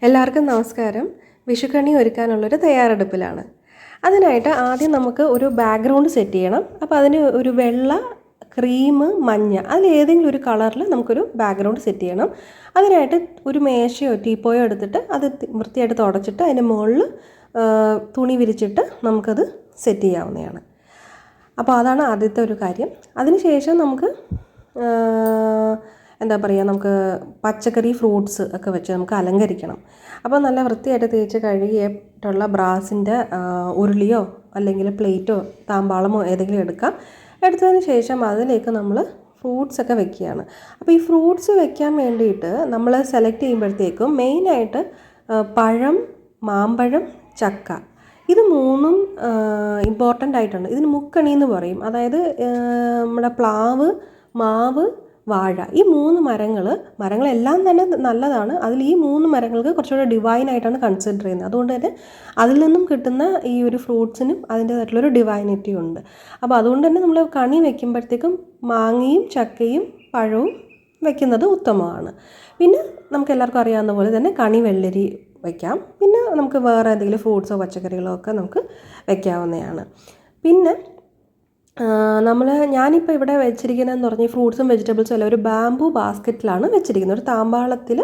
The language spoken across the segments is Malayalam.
എല്ലാവർക്കും നമസ്കാരം. വിഷുക്കണി ഒരുക്കാനുള്ളൊരു തയ്യാറെടുപ്പിലാണ്. അതിനായിട്ട് ആദ്യം നമുക്ക് ഒരു ബാക്ക്ഗ്രൗണ്ട് സെറ്റ് ചെയ്യണം. അപ്പോൾ അതിന് ഒരു വെള്ള, ക്രീം, മഞ്ഞ അതിലേതെങ്കിലും ഒരു കളറിൽ നമുക്കൊരു ബാക്ക്ഗ്രൗണ്ട് സെറ്റ് ചെയ്യണം. അതിനായിട്ട് ഒരു മേശയോ ടീപ്പോയോ എടുത്തിട്ട് അത് വൃത്തിയായിട്ട് തുടച്ചിട്ട് അതിൻ്റെ മുകളിൽ തുണി വിരിച്ചിട്ട് നമുക്കത് സെറ്റ് ചെയ്യാവുന്നതാണ്. അപ്പോൾ അതാണ് ആദ്യത്തെ ഒരു കാര്യം. അതിനുശേഷം നമുക്ക് എന്താ പറയുക, നമുക്ക് പച്ചക്കറി, ഫ്രൂട്ട്സ് ഒക്കെ വെച്ച് നമുക്ക് അലങ്കരിക്കണം. അപ്പോൾ നല്ല വൃത്തിയായിട്ട് തേച്ച് കഴുകിയിട്ടുള്ള ബ്രാസിൻ്റെ ഉരുളിയോ അല്ലെങ്കിൽ പ്ലേറ്റോ താമ്പാളമോ ഏതെങ്കിലും എടുക്കാം. എടുത്തതിന് ശേഷം അതിലേക്ക് നമ്മൾ ഫ്രൂട്ട്സൊക്കെ വെക്കുകയാണ്. അപ്പോൾ ഈ ഫ്രൂട്ട്സ് വെക്കാൻ വേണ്ടിയിട്ട് നമ്മൾ സെലക്ട് ചെയ്യുമ്പോഴത്തേക്കും മെയിനായിട്ട് പഴം, മാമ്പഴം, ചക്ക, ഇത് മൂന്നും ഇമ്പോർട്ടൻ്റ് ആയിട്ടുണ്ട്. ഇതിന് മുക്കണി എന്ന് പറയും. അതായത് നമ്മുടെ പ്ലാവ്, മാവ്, വാഴ, ഈ മൂന്ന് മരങ്ങളെല്ലാം തന്നെ നല്ലതാണ്. അതിൽ ഈ മൂന്ന് മരങ്ങൾക്ക് കുറച്ചുകൂടെ ഡിവൈനായിട്ടാണ് കൺസിഡർ ചെയ്യുന്നത്. അതുകൊണ്ട് തന്നെ അതിൽ നിന്നും കിട്ടുന്ന ഈ ഒരു ഫ്രൂട്ട്സിനും അതിൻ്റേതായിട്ടുള്ളൊരു ഡിവൈനിറ്റി ഉണ്ട്. അപ്പോൾ അതുകൊണ്ട് തന്നെ നമ്മൾ കണി വയ്ക്കുമ്പോഴത്തേക്കും മാങ്ങയും ചക്കയും പഴവും വയ്ക്കുന്നത് ഉത്തമമാണ്. പിന്നെ നമുക്ക് എല്ലാവർക്കും അറിയാവുന്ന പോലെ തന്നെ കണി വെള്ളരി വയ്ക്കാം. പിന്നെ നമുക്ക് വേറെ എന്തെങ്കിലും ഫ്രൂട്ട്സോ പച്ചക്കറികളോ ഒക്കെ നമുക്ക് വയ്ക്കാവുന്നതാണ്. പിന്നെ ഞാനിപ്പോൾ ഇവിടെ വെച്ചിരിക്കുന്നതെന്ന് പറഞ്ഞാൽ ഫ്രൂട്ട്സും വെജിറ്റബിൾസും എല്ലാം ഒരു ബാംബു ബാസ്ക്കറ്റിലാണ് വെച്ചിരിക്കുന്നത്. ഒരു താമ്പാളത്തിൽ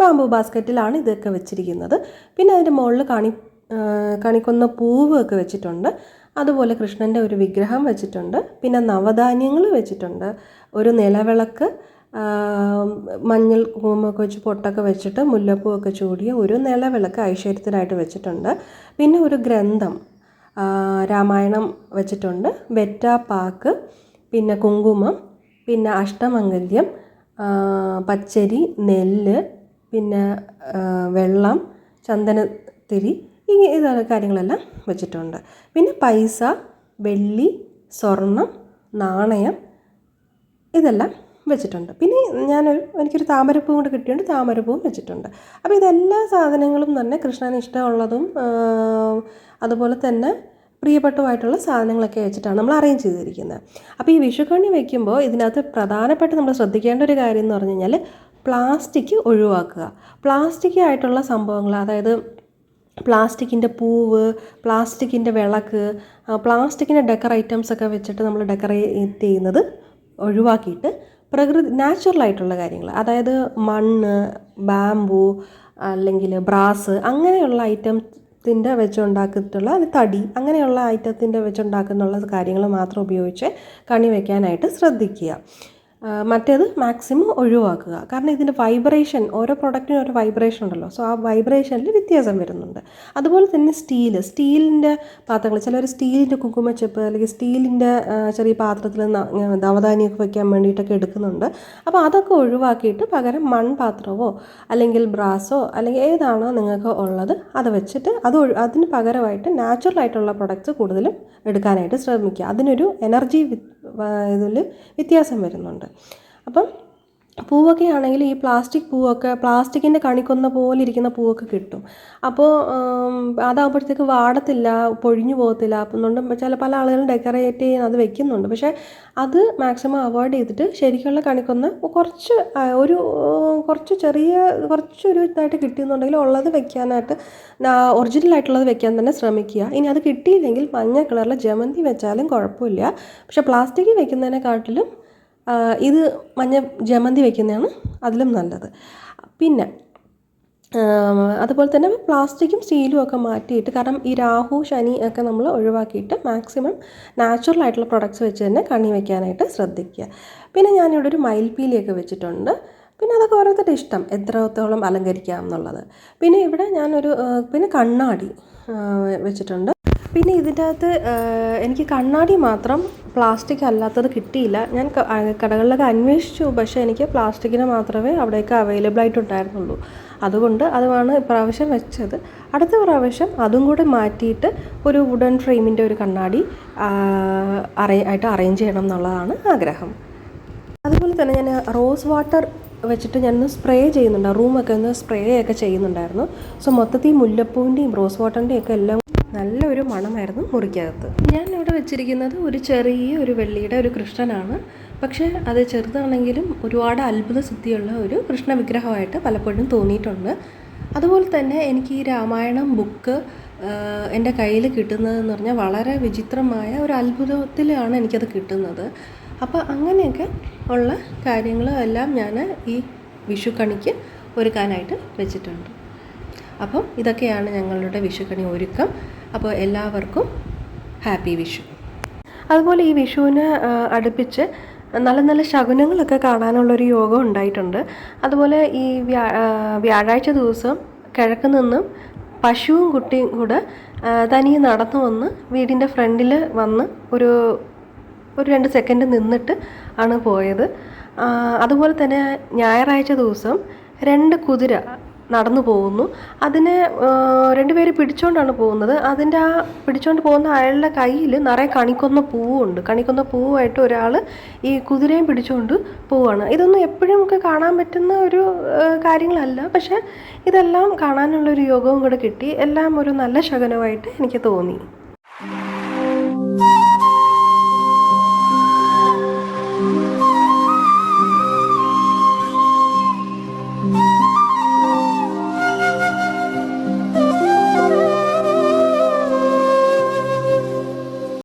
ബാംബു ബാസ്ക്കറ്റിലാണ് ഇതൊക്കെ വെച്ചിരിക്കുന്നത്. പിന്നെ അതിൻ്റെ മുകളിൽ കണിക്കൊന്ന പൂവ് ഒക്കെ വെച്ചിട്ടുണ്ട്. അതുപോലെ കൃഷ്ണൻ്റെ ഒരു വിഗ്രഹം വെച്ചിട്ടുണ്ട്. പിന്നെ നവധാന്യങ്ങൾ വെച്ചിട്ടുണ്ട്. ഒരു നിലവിളക്ക്, മഞ്ഞൾ കുങ്കുമൊക്കെ വെച്ച് പൊട്ടൊക്കെ വെച്ചിട്ട് മുല്ലപ്പൂവൊക്കെ ചൂടിയ ഒരു നിലവിളക്ക് ഐശ്വര്യത്തിനായിട്ട് വെച്ചിട്ടുണ്ട്. പിന്നെ ഒരു ഗ്രന്ഥം, രാമായണം വെച്ചിട്ടുണ്ട്. വെറ്റാപ്പാക്ക്, പിന്നെ കുങ്കുമം, പിന്നെ അഷ്ടമംഗല്യം, പച്ചരി, നെല്ല്, പിന്നെ വെള്ളം, ചന്ദനത്തിരി, ഇതൊക്കെ കാര്യങ്ങളെല്ലാം വെച്ചിട്ടുണ്ട്. പിന്നെ പൈസ, വെള്ളി, സ്വർണം, നാണയം, ഇതെല്ലാം വെച്ചിട്ടുണ്ട്. പിന്നെ എനിക്കൊരു താമരപ്പൂവും കൂടെ കിട്ടിയുണ്ട്. താമരപ്പൂവും വെച്ചിട്ടുണ്ട്. അപ്പോൾ ഇതെല്ലാ സാധനങ്ങളും തന്നെ കൃഷ്ണന് ഇഷ്ടമുള്ളതും അതുപോലെ തന്നെ പ്രിയപ്പെട്ടതുമായിട്ടുള്ള സാധനങ്ങളൊക്കെ വെച്ചിട്ടാണ് നമ്മൾ അറേഞ്ച് ചെയ്തിരിക്കുന്നത്. അപ്പോൾ ഈ വിഷുക്കണി വയ്ക്കുമ്പോൾ ഇതിനകത്ത് പ്രധാനപ്പെട്ട് നമ്മൾ ശ്രദ്ധിക്കേണ്ട ഒരു കാര്യം എന്ന് പറഞ്ഞു കഴിഞ്ഞാൽ പ്ലാസ്റ്റിക് ഒഴിവാക്കുക. പ്ലാസ്റ്റിക് ആയിട്ടുള്ള സംഭവങ്ങൾ, അതായത് പ്ലാസ്റ്റിക്കിൻ്റെ പൂവ്, പ്ലാസ്റ്റിക്കിൻ്റെ വിളക്ക്, പ്ലാസ്റ്റിക്കിൻ്റെ ഡെക്കർ ഐറ്റംസ് ഒക്കെ വെച്ചിട്ട് നമ്മൾ ഡെക്കറേറ്റ് ചെയ്യുന്നത് ഒഴിവാക്കിയിട്ട് നാച്ചുറലായിട്ടുള്ള കാര്യങ്ങൾ, അതായത് മണ്ണ്, ബാംബു അല്ലെങ്കിൽ ബ്രാസ്, അങ്ങനെയുള്ള ഐറ്റത്തിൻ്റെ വെച്ചുണ്ടാക്കിയിട്ടുള്ള തടി, അങ്ങനെയുള്ള ഐറ്റത്തിൻ്റെ വെച്ചുണ്ടാക്കുന്ന കാര്യങ്ങൾ മാത്രം ഉപയോഗിച്ച് കണി വയ്ക്കാനായിട്ട് ശ്രദ്ധിക്കുക. മറ്റേത് മാക്സിമം ഒഴിവാക്കുക. കാരണം ഇതിൻ്റെ വൈബ്രേഷൻ, ഓരോ പ്രൊഡക്റ്റിനും ഓരോ വൈബ്രേഷൻ ഉണ്ടല്ലോ. സോ ആ വൈബ്രേഷനിൽ വ്യത്യാസം വരുന്നുണ്ട്. അതുപോലെ തന്നെ സ്റ്റീലിൻ്റെ പാത്രങ്ങൾ, ചിലർ സ്റ്റീലിൻ്റെ കുങ്കുമച്ചെപ്പ് അല്ലെങ്കിൽ സ്റ്റീലിൻ്റെ ചെറിയ പാത്രത്തിൽ നവധാന്യമൊക്കെ വയ്ക്കാൻ വേണ്ടിയിട്ടൊക്കെ എടുക്കുന്നുണ്ട്. അപ്പോൾ അതൊക്കെ ഒഴിവാക്കിയിട്ട് പകരം മൺപാത്രമോ അല്ലെങ്കിൽ ബ്രാസോ അല്ലെങ്കിൽ ഏതാണോ നിങ്ങൾക്ക് ഉള്ളത് അത് വെച്ചിട്ട് അതിന് പകരമായിട്ട് നാച്ചുറലായിട്ടുള്ള പ്രൊഡക്ട്സ് കൂടുതലും എടുക്കാനായിട്ട് ശ്രമിക്കുക. അതിനൊരു എനർജി ഇതിൽ വ്യത്യാസം വരുന്നുണ്ട്. അപ്പം പൂവൊക്കെ ആണെങ്കിൽ ഈ പ്ലാസ്റ്റിക് പൂവൊക്കെ, പ്ലാസ്റ്റിക്കിൻ്റെ കണിക്കൊന്ന പോലെ ഇരിക്കുന്ന പൂവൊക്കെ കിട്ടും. അപ്പോൾ അതാകുമ്പോഴത്തേക്ക് വാടത്തില്ല, പൊഴിഞ്ഞു പോകത്തില്ല. അപ്പം പല ആളുകളും ഡെക്കറേറ്റ് ചെയ്യാൻ അത് വെക്കുന്നുണ്ട്. പക്ഷേ അത് മാക്സിമം അവോയ്ഡ് ചെയ്തിട്ട് ശരിക്കുള്ള കണിക്കൊന്ന കുറച്ചൊരു ഇതായിട്ട് കിട്ടിയെന്നുണ്ടെങ്കിൽ ഉള്ളത് വെക്കാനായിട്ട്, ഒറിജിനലായിട്ടുള്ളത് വെക്കാൻ തന്നെ ശ്രമിക്കുക. ഇനി അത് കിട്ടിയില്ലെങ്കിൽ മഞ്ഞ കളറിൽ ജമന്തി വെച്ചാലും കുഴപ്പമില്ല. പക്ഷേ പ്ലാസ്റ്റിക് വെക്കുന്നതിനെക്കാട്ടിലും ഇത് ജമന്തി വയ്ക്കുന്നതാണ് അതിലും നല്ലത്. പിന്നെ അതുപോലെ തന്നെ പ്ലാസ്റ്റിക്കും സ്റ്റീലും ഒക്കെ മാറ്റിയിട്ട്, കാരണം ഈ രാഹു, ശനി ഒക്കെ നമ്മൾ ഒഴിവാക്കിയിട്ട് മാക്സിമം നാച്ചുറലായിട്ടുള്ള പ്രൊഡക്ട്സ് വെച്ച് തന്നെ കണി വയ്ക്കാനായിട്ട് ശ്രദ്ധിക്കുക. പിന്നെ ഞാനിവിടെ ഒരു മയിൽപ്പീലിയൊക്കെ വെച്ചിട്ടുണ്ട്. പിന്നെ അതൊക്കെ ഓരോരുത്തരുടെ ഇഷ്ടം എത്രത്തോളം അലങ്കരിക്കാം എന്നുള്ളത്. പിന്നെ ഇവിടെ പിന്നെ കണ്ണാടി വെച്ചിട്ടുണ്ട്. പിന്നെ ഇതിൻ്റെ അകത്ത് എനിക്ക് കണ്ണാടി മാത്രം പ്ലാസ്റ്റിക് അല്ലാത്തത് കിട്ടിയില്ല. ഞാൻ കടകളിലൊക്കെ അന്വേഷിച്ചു, പക്ഷേ എനിക്ക് പ്ലാസ്റ്റിക്കിന് മാത്രമേ അവിടെയൊക്കെ അവൈലബിൾ ആയിട്ടുണ്ടായിരുന്നുള്ളൂ. അതുകൊണ്ട് അതുമാണ് ഇപ്രാവശ്യം വെച്ചത്. അടുത്ത പ്രാവശ്യം അതും കൂടെ മാറ്റിയിട്ട് ഒരു വുഡൻ ഫ്രെയിമിൻ്റെ ഒരു കണ്ണാടി ആയിട്ട് അറേഞ്ച് ചെയ്യണം എന്നുള്ളതാണ് ആഗ്രഹം. അതുപോലെ തന്നെ ഞാൻ റോസ് വാട്ടർ വെച്ചിട്ട് ഞാനൊന്ന് സ്പ്രേ ചെയ്യുന്നുണ്ട്. റൂമൊക്കെ ഒന്ന് സ്പ്രേ ഒക്കെ ചെയ്യുന്നുണ്ടായിരുന്നു. സോ മൊത്തത്തിൽ മുല്ലപ്പൂവിൻ്റെയും റോസ് വാട്ടറിൻ്റെയും ഒക്കെ എല്ലാം നല്ലൊരു മണമായിരുന്നു മുറിക്കകത്ത്. ഞാൻ ഇവിടെ വെച്ചിരിക്കുന്നത് ഒരു വെള്ളിയുടെ ഒരു കൃഷ്ണനാണ്. പക്ഷേ അത് ചെറുതാണെങ്കിലും ഒരുപാട് അത്ഭുത സിദ്ധിയുള്ള ഒരു കൃഷ്ണ വിഗ്രഹമായിട്ട് പലപ്പോഴും തോന്നിയിട്ടുണ്ട്. അതുപോലെ തന്നെ എനിക്ക് ഈ രാമായണം ബുക്ക് എൻ്റെ കയ്യിൽ കിട്ടുന്നതെന്ന് പറഞ്ഞാൽ വളരെ വിചിത്രമായ ഒരു അത്ഭുതത്തിലാണ് എനിക്കത് കിട്ടുന്നത്. അപ്പോൾ അങ്ങനെയൊക്കെ ഉള്ള കാര്യങ്ങളും എല്ലാം ഞാൻ ഈ വിഷുക്കണിക്ക് ഒരുക്കാനായിട്ട് വെച്ചിട്ടുണ്ട്. അപ്പോൾ ഇതൊക്കെയാണ് ഞങ്ങളുടെ വിഷുക്കണി ഒരുക്കം. അപ്പോൾ എല്ലാവർക്കും ഹാപ്പി വിഷു. അതുപോലെ ഈ വിഷുവിന് അടുപ്പിച്ച് നല്ല നല്ല ശകുനങ്ങളൊക്കെ കാണാനുള്ളൊരു യോഗം ഉണ്ടായിട്ടുണ്ട്. അതുപോലെ ഈ വ്യാഴാഴ്ച ദിവസം കിഴക്ക് നിന്നും പശുവും കുട്ടിയും കൂടെ തനിയെ നടന്നു വന്ന് വീടിൻ്റെ ഫ്രണ്ടിൽ വന്ന് ഒരു 2 സെക്കൻഡ് നിന്നിട്ട് ആണ് പോയത്. അതുപോലെ തന്നെ ഞായറാഴ്ച ദിവസം 2 കുതിര നടന്നു പോകുന്നു. അതിനെ 2 പേര് പിടിച്ചുകൊണ്ടാണ് പോകുന്നത്. അതിൻ്റെ ആ പിടിച്ചുകൊണ്ട് പോകുന്ന അയാളുടെ കയ്യിൽ നിറയെ കണിക്കൊന്ന പൂവുണ്ട്. കണിക്കൊന്ന പൂവായിട്ട് ഒരാൾ ഈ കുതിരയും പിടിച്ചുകൊണ്ട് പോവുകയാണ്. ഇതൊന്നും എപ്പോഴും നമുക്ക് കാണാൻ പറ്റുന്ന ഒരു കാര്യങ്ങളല്ല. പക്ഷേ ഇതെല്ലാം കാണാനുള്ളൊരു യോഗവും കൂടെ കിട്ടി. എല്ലാം ഒരു നല്ല ശകുനമായിട്ട് എനിക്ക് തോന്നി.